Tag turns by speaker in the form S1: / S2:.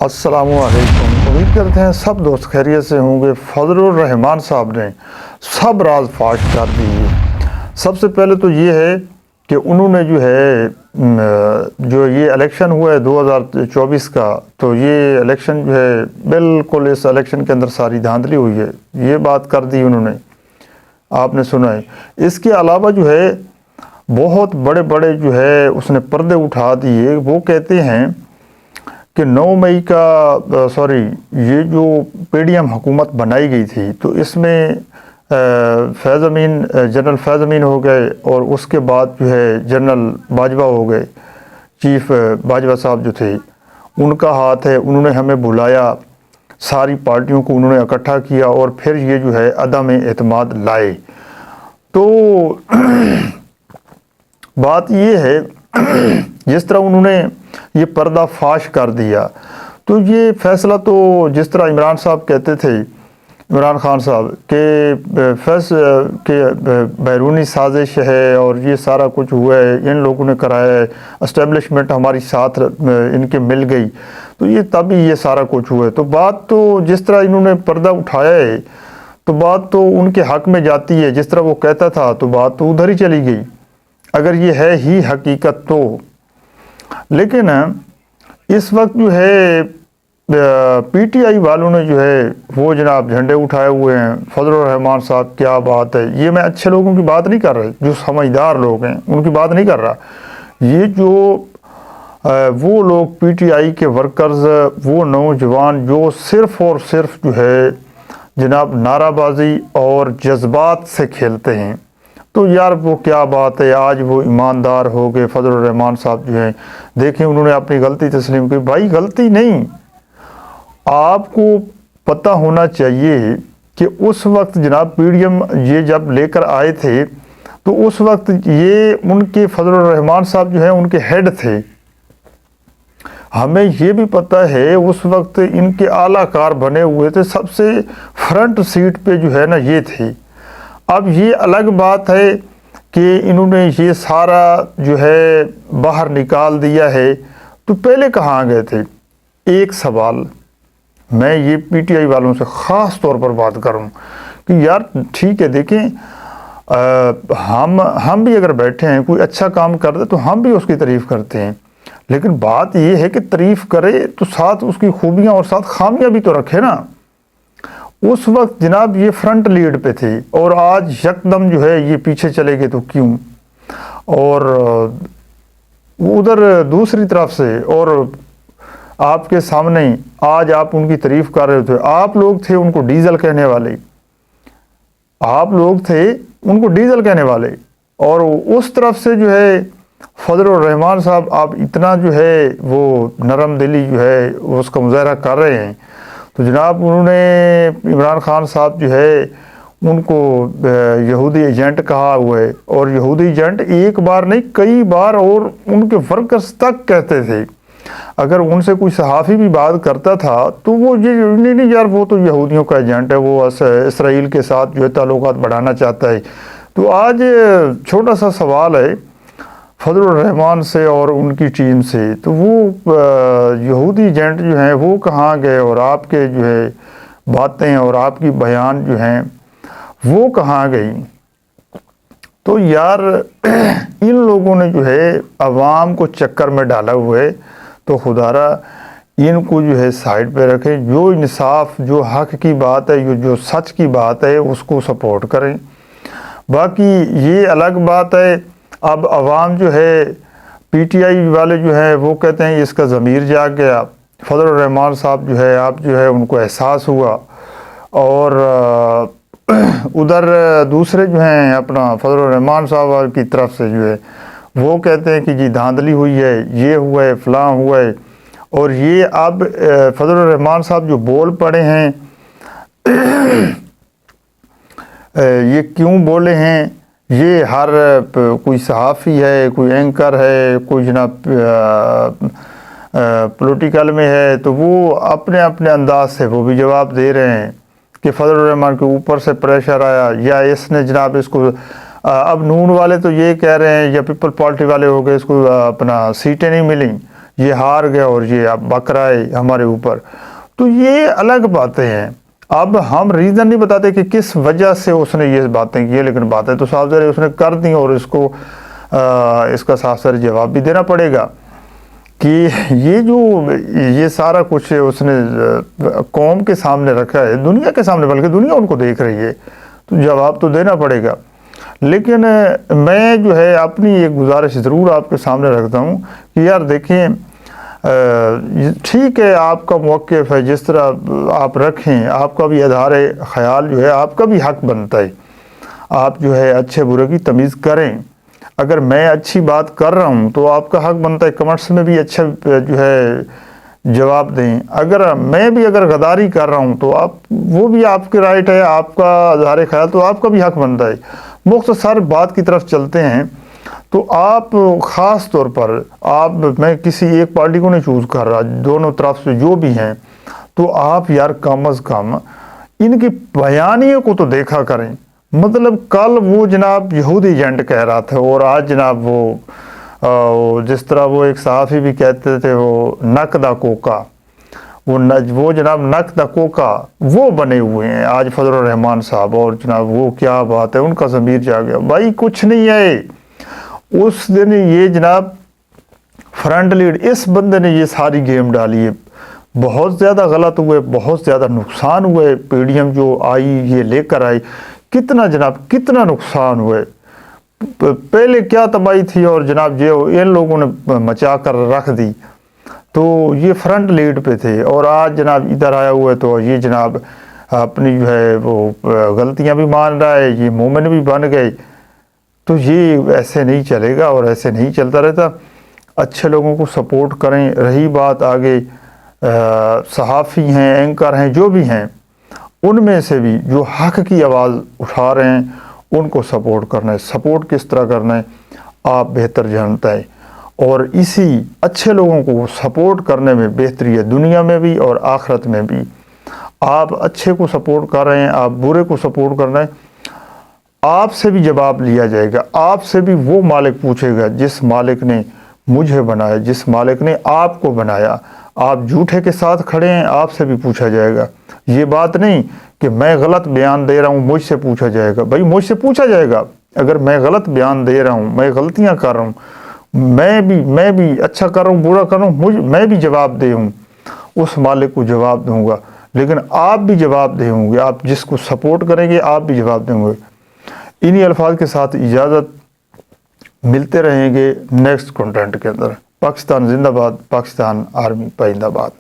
S1: अस्सलाम वालेकुम। उम्मीद करते हैं सब दोस्त खैरियत से होंगे। फजलुर रहमान साहब ने सब राज फाश कर दिए। सबसे पहले तो ये है कि उन्होंने जो है जो ये इलेक्शन हुआ है 2024 का, तो ये इलेक्शन जो है बिल्कुल इस इलेक्शन के अंदर सारी धांधली हुई है, ये बात कर दी उन्होंने, आपने सुना है। इसके अलावा जो है बहुत बड़े बड़े जो है उसने पर्दे उठा दिए। वो कहते हैं कि 9 मई का ये जो पीडीएम हुकूमत बनाई गई थी, तो इसमें जनरल फैज़ अमीन हो गए और उसके बाद जो है जनरल बाजवा हो गए। चीफ बाजवा साहब जो थे उनका हाथ है, उन्होंने हमें बुलाया, सारी पार्टियों को उन्होंने इकट्ठा किया और फिर ये जो है अदम एतमाद लाए। तो बात ये है जिस तरह उन्होंने ये पर्दा फाश कर दिया, तो ये फैसला तो जिस तरह इमरान साहब कहते थे, इमरान खान साहब के बैरूनी साजिश है और ये सारा कुछ हुआ है, इन लोगों ने कराया है, एस्टेब्लिशमेंट हमारी साथ इनके मिल गई, तो ये तभी ये सारा कुछ हुआ है। तो बात तो जिस तरह इन्होंने पर्दा उठाया है, तो बात तो उनके हक में जाती है। जिस तरह वो कहता था तो बात तो उधर ही चली गई, अगर ये है ही हकीकत तो। लेकिन इस वक्त जो है पीटीआई वालों ने जो है वो जनाब झंडे उठाए हुए हैं। फजलुर रहमान साहब, क्या बात है। ये मैं अच्छे लोगों की बात नहीं कर रहा, जो समझदार लोग हैं उनकी बात नहीं कर रहा। ये जो वो लोग पीटीआई के वर्कर्स, वो नौजवान जो सिर्फ़ और सिर्फ जो है जनाब नाराबाजी और जज्बात से खेलते हैं, तो यार वो क्या बात है। आज वो ईमानदार हो गए। फजलुर रहमान साहब जो हैं, देखें उन्होंने अपनी गलती तस्लीम की। भाई गलती नहीं, आपको पता होना चाहिए कि उस वक्त जनाब पीडीएम ये जब लेकर आए थे, तो उस वक्त ये उनके फजलुर रहमान साहब जो हैं उनके हेड थे। हमें ये भी पता है उस वक्त इनके आलाकार बने हुए थे, सबसे फ्रंट सीट पे जो है ना ये थे। अब ये अलग बात है कि इन्होंने ये सारा जो है बाहर निकाल दिया है, तो पहले कहाँ गए थे। एक सवाल मैं ये पीटीआई वालों से ख़ास तौर पर बात करूं कि यार ठीक है, देखें हम भी अगर बैठे हैं, कोई अच्छा काम कर दे तो हम भी उसकी तारीफ़ करते हैं, लेकिन बात ये है कि तारीफ़ करे तो साथ उसकी खूबियाँ और साथ खामियाँ भी तो रखे ना। उस वक्त जनाब ये फ्रंट लीड पे थे और आज यकदम जो है ये पीछे चले गए, तो क्यों। और उधर दूसरी तरफ से और आपके सामने आज आप उनकी तारीफ कर रहे थे। आप लोग थे उनको डीजल कहने वाले, आप लोग थे उनको डीजल कहने वाले, और उस तरफ से जो है फजलुर रहमान साहब आप इतना जो है वो नरम दिली जो है उसका मुजाहरा कर रहे हैं। तो जनाब उन्होंने इमरान खान साहब जो है उनको यहूदी एजेंट कहा हुआ है, और यहूदी एजेंट एक बार नहीं कई बार, और उनके वर्कर्स तक कहते थे। अगर उनसे कोई सहाफ़ी भी बात करता था तो वो ये नहीं यार वो तो यहूदियों का एजेंट है, वो इसराइल के साथ जो है ताल्लुकात बढ़ाना चाहता है। तो आज छोटा सा सवाल है फजलुर रहमान से और उनकी टीम से, तो वो यहूदी एजेंट जो हैं वो कहाँ गए, और आपके जो है बातें और आपकी बयान जो हैं वो कहाँ गई। तो यार इन लोगों ने जो है अवाम को चक्कर में डाला हुआ है, तो खुदारा इनको जो है साइड पे रखें। जो इंसाफ, जो हक की बात है, जो सच की बात है, उसको सपोर्ट करें। बाकी ये अलग बात है, अब अवाम जो है पीटीआई वाले जो है वो कहते हैं इसका ज़मीर जाग गया। फजलुर रहमान साहब जो है आप जो है उनको एहसास हुआ, और उधर दूसरे जो हैं अपना फजलुर रहमान साहब की तरफ से जो है वो कहते हैं कि जी धांधली हुई है, ये हुआ है, फ़लाँ हुआ है। और ये अब फजलुर रहमान साहब जो बोल पड़े हैं ये क्यों बोले हैं, ये हर कोई सहाफ़ी है, कोई एंकर है, कोई जनाब पॉलिटिकल में है, तो वो अपने अपने अंदाज से वो भी जवाब दे रहे हैं कि फजलुर रहमान के ऊपर से प्रेशर आया, या इसने जनाब इसको अब नून वाले तो ये कह रहे हैं, या पीपल पार्टी वाले हो गए, इसको अपना सीटें नहीं मिली, یہ ہار گیا اور یہ اب بک رہا ہے ہمارے اوپر، تو یہ الگ باتیں ہیں۔ اب ہم ریزن نہیں بتاتے کہ کس وجہ سے اس نے یہ باتیں کی، لیکن باتیں تو صاف ظاہر اس نے کر دی، اور اس کا صاف ظاہر جواب بھی دینا پڑے گا کہ یہ سارا کچھ اس نے قوم کے سامنے رکھا ہے، دنیا کے سامنے، بلکہ دنیا ان کو دیکھ رہی ہے، تو جواب تو دینا پڑے گا۔ لیکن میں جو ہے اپنی ایک گزارش ضرور آپ کے سامنے رکھتا ہوں کہ یار دیکھیں، ٹھیک ہے آپ کا موقف ہے، جس طرح آپ رکھیں، آپ کا بھی اظہار خیال جو ہے آپ کا بھی حق بنتا ہے، آپ جو ہے اچھے برے کی تمیز کریں۔ اگر میں اچھی بات کر رہا ہوں تو آپ کا حق بنتا ہے کمنٹس میں بھی اچھا جو ہے جواب دیں، اگر غداری کر رہا ہوں تو وہ بھی آپ کی رائٹ ہے، آپ کا اظہار خیال تو آپ کا بھی حق بنتا ہے۔ مختصر بات کی طرف چلتے ہیں، تو آپ خاص طور پر میں کسی ایک پارٹی کو نہیں چوز کر رہا، دونوں طرف سے جو بھی ہیں، تو آپ یار کم از کم ان کی بیانیے کو تو دیکھا کریں۔ مطلب کل وہ جناب یہودی ایجنٹ کہہ رہا تھا، اور آج جناب وہ جس طرح وہ ایک صحافی بھی کہتے تھے، وہ نک دا کوکا، وہ جناب نک دا کوکا وہ بنے ہوئے ہیں آج فضل الرحمان صاحب، اور جناب وہ کیا بات ہے، ان کا ضمیر جا گیا۔ بھائی کچھ نہیں ہے، اس دن یہ جناب فرنٹ لیڈ اس بندے نے یہ ساری گیم ڈالی ہے، بہت زیادہ غلط ہوئے، بہت زیادہ نقصان ہوئے، پی ڈی ایم جو آئی یہ لے کر آئی، کتنا نقصان ہوئے، پہلے کیا تباہی تھی، اور جناب ان لوگوں نے مچا کر رکھ دی، تو یہ فرنٹ لیڈ پہ تھے، اور آج جناب ادھر آیا ہوا ہے، تو یہ جناب اپنی جو ہے وہ غلطیاں بھی مان رہا ہے، یہ مومن بھی بن گئے۔ تو یہ ایسے نہیں چلے گا، اور ایسے نہیں چلتا رہتا۔ اچھے لوگوں کو سپورٹ کریں۔ رہی بات آگے صحافی ہیں، اینکر ہیں، جو بھی ہیں، ان میں سے بھی جو حق کی آواز اٹھا رہے ہیں ان کو سپورٹ کرنا ہے۔ سپورٹ کس طرح کرنا ہے آپ بہتر جانتا ہے، اور اسی اچھے لوگوں کو سپورٹ کرنے میں بہتری ہے، دنیا میں بھی اور آخرت میں بھی۔ آپ اچھے کو سپورٹ کر رہے ہیں، آپ برے کو سپورٹ کر رہے ہیں، آپ سے بھی جواب لیا جائے گا، آپ سے بھی وہ مالک پوچھے گا جس مالک نے مجھے بنایا، جس مالک نے آپ کو بنایا۔ آپ جھوٹے کے ساتھ کھڑے ہیں، آپ سے بھی پوچھا جائے گا۔ یہ بات نہیں کہ میں غلط بیان دے رہا ہوں مجھ سے پوچھا جائے گا، بھائی مجھ سے پوچھا جائے گا۔ اگر میں غلط بیان دے رہا ہوں، میں غلطیاں کر رہا ہوں، میں بھی اچھا کر رہا ہوں، برا کر رہا ہوں، میں بھی جواب دے ہوں، اس مالک کو جواب دوں گا، لیکن آپ بھی جواب دے ہوں گے، آپ جس کو سپورٹ کریں گے آپ بھی جواب دیں گے۔ انہی الفاظ کے ساتھ اجازت، ملتے رہیں گے نیکسٹ کنٹینٹ کے اندر۔ پاکستان زندہ باد، پاکستان آرمی پائندہ باد۔